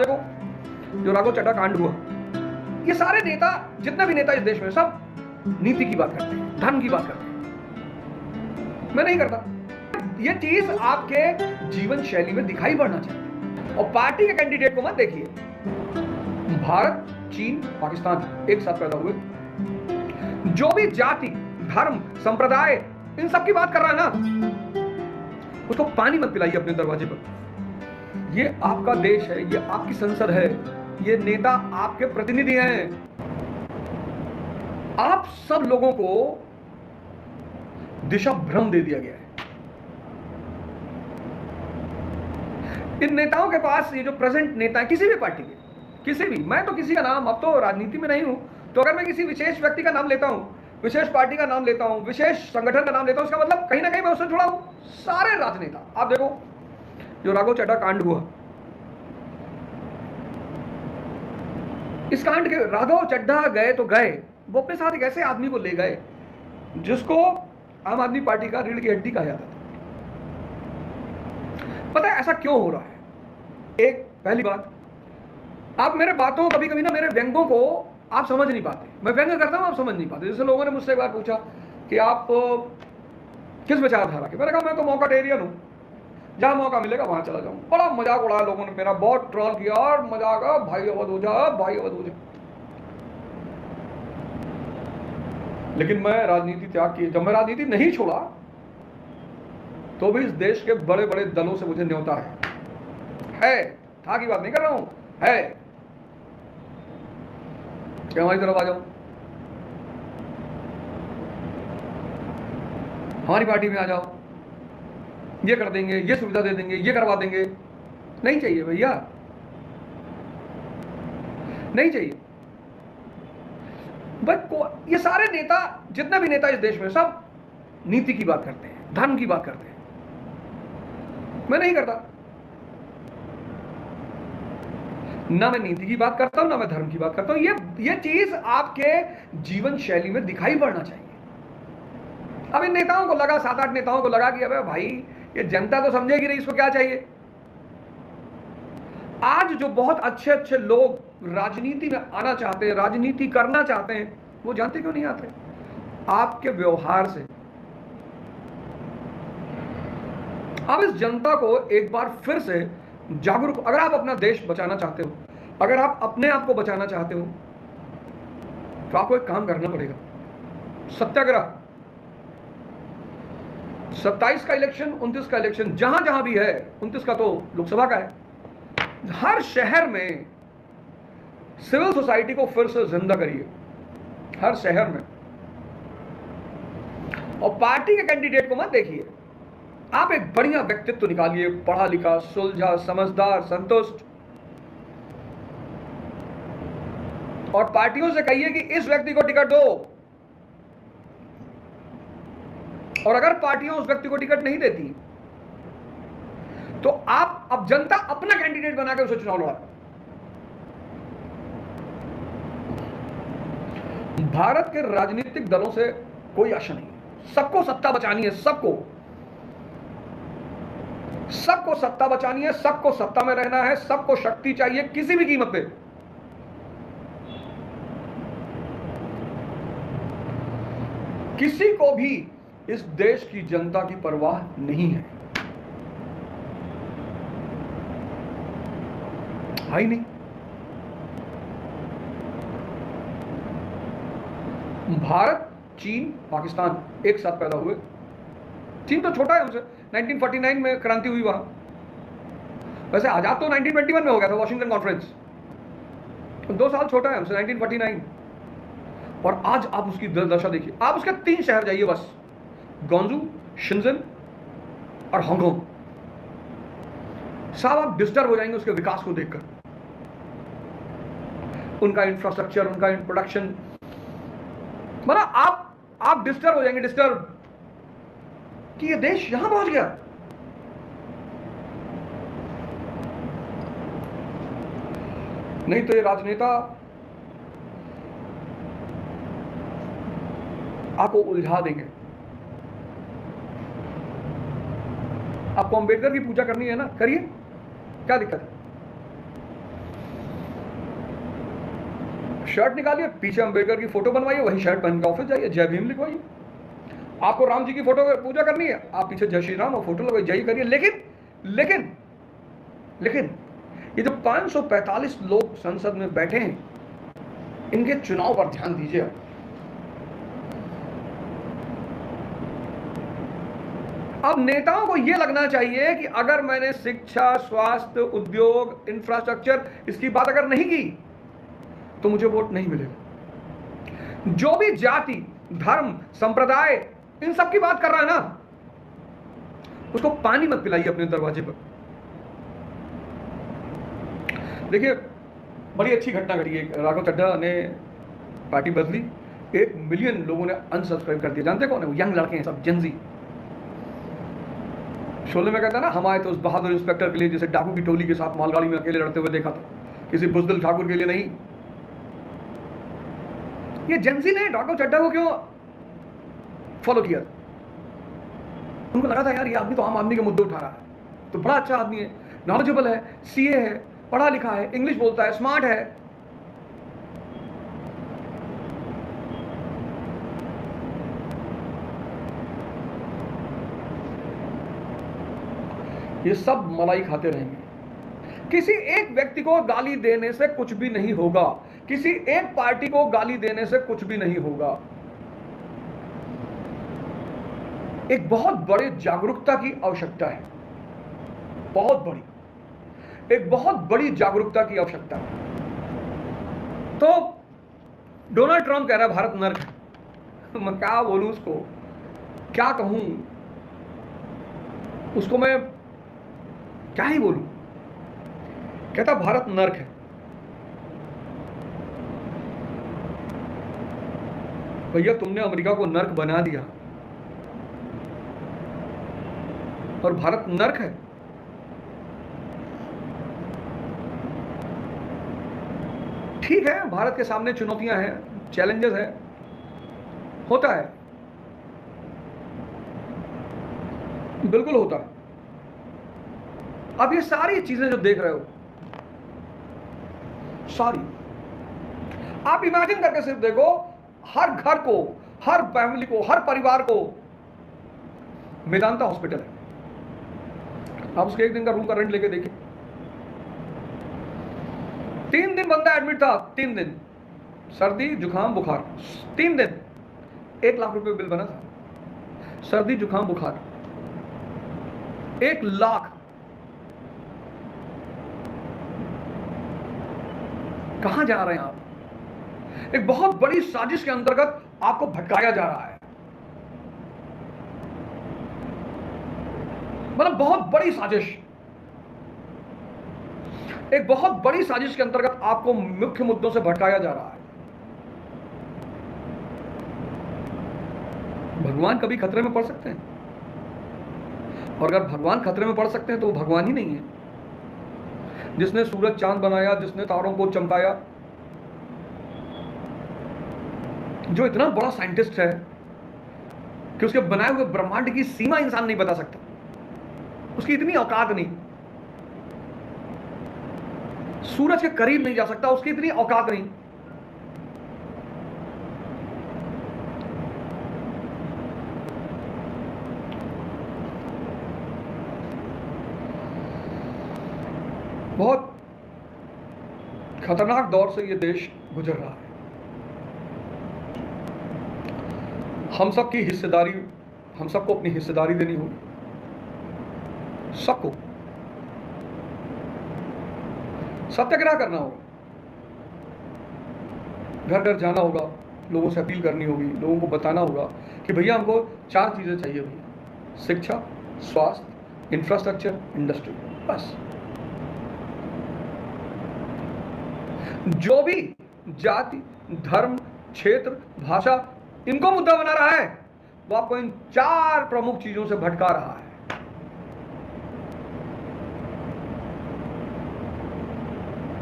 देखो जो राघव चड्ढा कांड हुआ, ये सारे नेता, जितने भी नेता इस देश में, सब नीति की बात करते हैं, धर्म की बात करते हैं। मैं नहीं करता। ये चीज आपके जीवन शैली में दिखाई पड़ना चाहिए। और पार्टी के कैंडिडेट को मत देखिए। भारत, चीन, पाकिस्तान एक साथ पैदा हुए। जो भी जाति, धर्म, संप्रदाय, इन सब की बात कर रहा है ना, उसको पानी मत पिलाइए अपने दरवाजे पर। ये आपका देश है, ये आपकी संसद है, ये नेता आपके प्रतिनिधि हैं। आप सब लोगों को दिशा भ्रम दे दिया गया है। इन नेताओं के पास, ये जो प्रेजेंट नेता है किसी भी पार्टी के, किसी भी, मैं तो किसी का नाम, अब तो राजनीति में नहीं हूं, तो अगर मैं किसी विशेष व्यक्ति का नाम लेता हूं, विशेष पार्टी का नाम लेता हूं, विशेष संगठन का नाम लेता हूं, उसका मतलब कहीं ना कहीं मैं उससे जुड़ा हूं। सारे राजनेता, आप देखो जो राघव चड्ढा कांड हुआ, इस कांड के राघव चड्ढा गए तो गए, वो अपने साथ एक ऐसे आदमी को ले गए जिसको आम आदमी पार्टी का रीढ़ की हड्डी कहा जाता था। पता है ऐसा क्यों हो रहा है? एक पहली बात, आप मेरे बातों, कभी कभी ना मेरे व्यंगों को आप समझ नहीं पाते। मैं व्यंग करता हूं, आप समझ नहीं पाते। जैसे लोगों ने मुझसे एक बार पूछा कि आप किस विचारधारा के, मैंने कहा मैं तो मौकाटेरियन हूं, जहां मौका मिलेगा वहां चला जाऊं। बड़ा मजाक उड़ाया लोगों ने, मेरा बहुत ट्रोल किया और मजाक, भाई अवध हो जा, भाई अवध हो जा। लेकिन मैं राजनीति त्याग की, जब मैं राजनीति नहीं छोड़ा तो भी इस देश के बड़े बड़े दलों से मुझे न्योता है। था की बात नहीं कर रहा हूं, है क्या हमारी तरफ आ जाओ, हमारी पार्टी में आ जाओ, ये कर देंगे, ये सुविधा दे देंगे, ये करवा देंगे। नहीं चाहिए भैया, नहीं चाहिए। ये सारे नेता, जितने भी नेता इस देश में, सब नीति की बात करते हैं, धर्म की बात करते हैं। मैं नहीं करता। ना मैं नीति की बात करता हूं, ना मैं धर्म की बात करता हूं। ये चीज आपके जीवन शैली में दिखाई पड़ना चाहिए। अब इन नेताओं को लगा, 7-8 नेताओं को लगा कि अबे भाई ये जनता तो समझेगी नहीं, इसको क्या चाहिए। आज जो बहुत अच्छे अच्छे लोग राजनीति में आना चाहते हैं, राजनीति करना चाहते हैं, वो जानते क्यों नहीं आते? आपके व्यवहार से। अब इस जनता को एक बार फिर से जागरूक, अगर आप अपना देश बचाना चाहते हो, अगर आप अपने आप को बचाना चाहते हो, तो आपको एक काम करना पड़ेगा, सत्याग्रह। 27 का इलेक्शन, 29 का इलेक्शन, जहां जहां भी है, 29 का तो लोकसभा का है, हर शहर में सिविल सोसाइटी को फिर से जिंदा करिए, हर शहर में। और पार्टी के कैंडिडेट को मत देखिए, आप एक बढ़िया व्यक्तित्व निकालिए, पढ़ा लिखा, सुलझा, समझदार, संतुष्ट, और पार्टियों से कहिए कि इस व्यक्ति को टिकट दो। और अगर पार्टियां उस व्यक्ति को टिकट नहीं देती तो आप, अब जनता अपना कैंडिडेट बनाकर उसे चुनाव लड़ा। भारत के राजनीतिक दलों से कोई आशा नहीं, सबको सत्ता बचानी है, सबको सत्ता बचानी है, सबको सत्ता में रहना है, सबको शक्ति चाहिए किसी भी कीमत पे। किसी को भी इस देश की जनता की परवाह नहीं है, भाई नहीं। भारत, चीन, पाकिस्तान एक साथ पैदा हुए। चीन तो छोटा है हमसे, 1949 में क्रांति हुई वहां। वैसे आजाद तो 1921 में हो गया था, वॉशिंगटन कॉन्फ्रेंस। 2 साल छोटा है हमसे, 1949। और आज आप उसकी दशा देखिए। आप उसके 3 शहर जाइए बस, ग्वांजू, शिंजन और हांगकांग। साहब आप डिस्टर्ब हो जाएंगे उसके विकास को देखकर, उनका इंफ्रास्ट्रक्चर, उनका प्रोडक्शन, मतलब आप डिस्टर्ब हो जाएंगे, डिस्टर्ब कि ये देश यहां पहुंच गया। नहीं तो ये राजनेता आपको उलझा देंगे। आपको अंबेडकर की पूजा करनी है ना, करिए, क्या दिक्कत है? शर्ट निकालिए, पीछे अंबेडकर की फोटो बनवाइए, वही शर्ट पहन के ऑफिस जाइए, जय भीम लिखवाइए। आपको राम जी की फोटो पूजा करनी है, आप पीछे जय श्री राम और फोटो लगवाइए, जय करिए। लेकिन लेकिन लेकिन ये जो 545 लोग संसद में बैठे हैं, इनके चुनाव पर ध्यान दीजिए। अब नेताओं को यह लगना चाहिए कि अगर मैंने शिक्षा, स्वास्थ्य, उद्योग, इंफ्रास्ट्रक्चर, इसकी बात अगर नहीं की तो मुझे वोट नहीं मिलेगा। जो भी जाति, धर्म, संप्रदाय, इन सब की बात कर रहा है ना, उसको पानी मत पिलाइए अपने दरवाजे पर। देखिए, बड़ी अच्छी घटना घटी है। राघव चड्ढा ने पार्टी बदली, 1 मिलियन लोगों ने अनसब्सक्राइब कर दिया। जानते कौन है वो? यंग लड़के हैं सब, जेनजी। शोले में कहता है ना, हम आए तो उस बहादुर इंस्पेक्टर के लिए जैसे डाकू की टोली के साथ मालगाड़ी में अकेले लड़ते हुए देखा था, किसी बुजदिल ठाकुर के लिए नहीं। ये जेनजी ने राघव चड्ढा को क्यों फॉलो किया? उनको लगा था यार ये आदमी तो आम आदमी के मुद्दे उठा रहा है, तो बड़ा अच्छा आदमी है, नॉलेजेबल है, सीए है, पढ़ा लिखा है, इंग्लिश बोलता है, स्मार्ट है। ये सब मलाई खाते रहेंगे। किसी एक व्यक्ति को गाली देने से कुछ भी नहीं होगा, किसी एक पार्टी को गाली देने से कुछ भी नहीं होगा। एक बहुत बड़ी जागरूकता की आवश्यकता है, बहुत बड़ी, एक बहुत बड़ी जागरूकता की आवश्यकता है। तो डोनाल्ड ट्रंप कह रहा है भारत नर्क है। मैं क्या बोलूं उसको, क्या कहूं उसको, मैं क्या ही बोलूं। कहता भारत नर्क है। भैया तुमने अमेरिका को नर्क बना दिया और भारत नर्क है। ठीक है, भारत के सामने चुनौतियां हैं, चैलेंजेस हैं, होता है, बिल्कुल होता है। अब ये सारी चीजें जो देख रहे हो, सारी आप इमेजिन करके सिर्फ देखो, हर घर को, हर फैमिली को, हर परिवार को मेदांता हॉस्पिटल है। आप उसके 1 दिन का रूम का रेंट लेके देखिए। 3 दिन बंदा एडमिट था, 3 दिन सर्दी जुकाम बुखार, 3 दिन 1 लाख रुपए बिल बना था। सर्दी जुकाम बुखार 1 लाख। कहां जा रहे हैं आप? एक बहुत बड़ी साजिश के अंतर्गत आपको भटकाया जा रहा है, मतलब बहुत बड़ी साजिश, एक बहुत बड़ी साजिश के अंतर्गत आपको मुख्य मुद्दों से भटकाया जा रहा है। भगवान कभी खतरे में पड़ सकते हैं, और अगर भगवान खतरे में पड़ सकते हैं तो वो भगवान ही नहीं है। जिसने सूरज चांद बनाया, जिसने तारों को चमकाया, जो इतना बड़ा साइंटिस्ट है कि उसके बनाए हुए ब्रह्मांड की सीमा इंसान नहीं बता सकता, उसकी इतनी औकात नहीं। सूरज के करीब नहीं जा सकता, उसकी इतनी औकात नहीं। बहुत खतरनाक दौर से ये देश गुजर रहा है। हम सबकी हिस्सेदारी, हम सबको अपनी हिस्सेदारी देनी होगी, सबको सत्याग्रह करना होगा, घर घर जाना होगा, लोगों से अपील करनी होगी, लोगों को बताना होगा कि भैया हमको 4 चीजें चाहिए भैया, शिक्षा, स्वास्थ्य, इंफ्रास्ट्रक्चर, इंडस्ट्री, बस। जो भी जाति, धर्म, क्षेत्र, भाषा इनको मुद्दा बना रहा है, वो आपको इन 4 प्रमुख चीजों से भटका रहा है।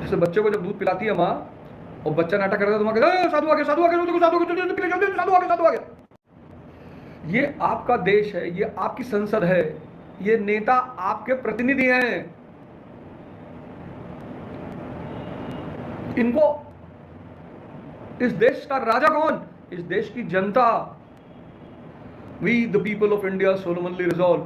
जैसे बच्चे को जब दूध पिलाती है मां और बच्चा नाटक करता है तो मां कहती है साधु आ गया, साधु आ गया, साधु आ गया, साधु आ गया। ये आपका देश है, ये आपकी संसद है, ये नेता आपके प्रतिनिधि हैं। इनको इस देश का राजा कौन? इस देश की जनता। We the people of India solemnly resolve